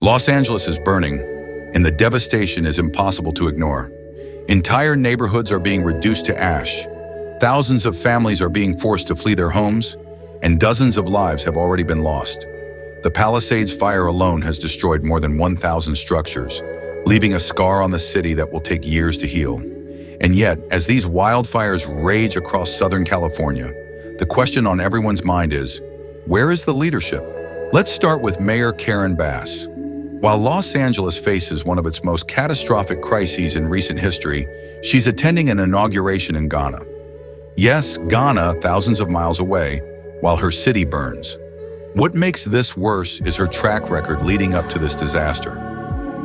Los Angeles is burning, and the devastation is impossible to ignore. Entire neighborhoods are being reduced to ash. Thousands of families are being forced to flee their homes, and dozens of lives have already been lost. The Palisades fire alone has destroyed more than 1,000 structures, leaving a scar on the city that will take years to heal. And yet, as these wildfires rage across Southern California, the question on everyone's mind is, where is the leadership? Let's start with Mayor Karen Bass. While Los Angeles faces one of its most catastrophic crises in recent history, she's attending an inauguration in Ghana. Yes, Ghana, thousands of miles away, while her city burns. What makes this worse is her track record leading up to this disaster.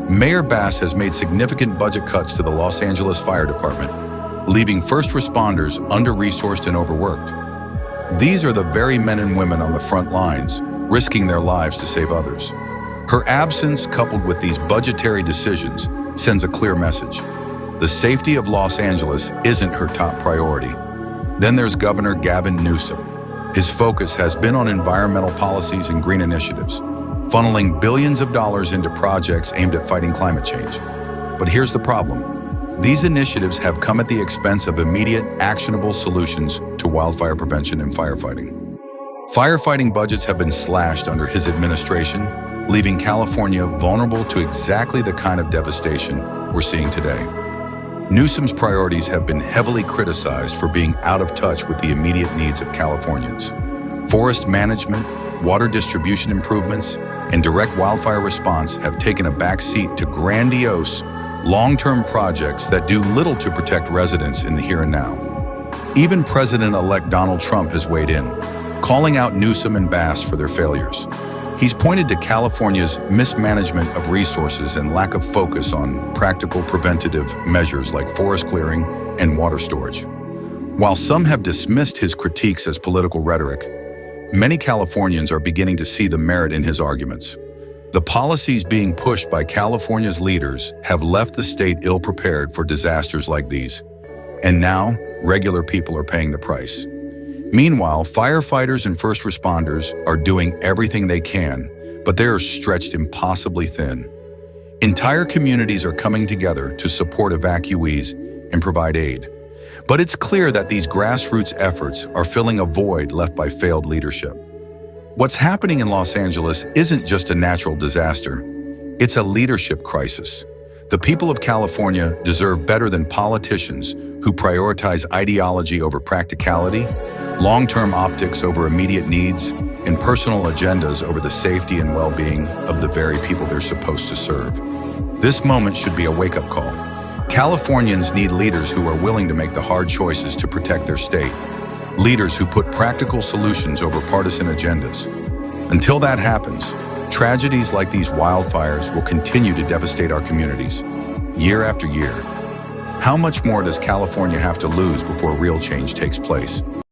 Mayor Bass has made significant budget cuts to the Los Angeles Fire Department, leaving first responders under-resourced and overworked. These are the very men and women on the front lines, risking their lives to save others. Her absence, coupled with these budgetary decisions, sends a clear message. The safety of Los Angeles isn't her top priority. Then there's Governor Gavin Newsom. His focus has been on environmental policies and green initiatives, funneling billions of dollars into projects aimed at fighting climate change. But here's the problem. These initiatives have come at the expense of immediate, actionable solutions to wildfire prevention and firefighting. Firefighting budgets have been slashed under his administration, leaving California vulnerable to exactly the kind of devastation we're seeing today. Newsom's priorities have been heavily criticized for being out of touch with the immediate needs of Californians. Forest management, water distribution improvements, and direct wildfire response have taken a back seat to grandiose, long-term projects that do little to protect residents in the here and now. Even President-elect Donald Trump has weighed in, calling out Newsom and Bass for their failures. He's pointed to California's mismanagement of resources and lack of focus on practical preventative measures like forest clearing and water storage. While some have dismissed his critiques as political rhetoric, many Californians are beginning to see the merit in his arguments. The policies being pushed by California's leaders have left the state ill-prepared for disasters like these. And now, regular people are paying the price. Meanwhile, firefighters and first responders are doing everything they can, but they are stretched impossibly thin. Entire communities are coming together to support evacuees and provide aid. But it's clear that these grassroots efforts are filling a void left by failed leadership. What's happening in Los Angeles isn't just a natural disaster, it's a leadership crisis. The people of California deserve better than politicians who prioritize ideology over practicality, long-term optics over immediate needs, and personal agendas over the safety and well-being of the very people they're supposed to serve. This moment should be a wake-up call. Californians need leaders who are willing to make the hard choices to protect their state, leaders who put practical solutions over partisan agendas. Until that happens, tragedies like these wildfires will continue to devastate our communities, year after year. How much more does California have to lose before real change takes place?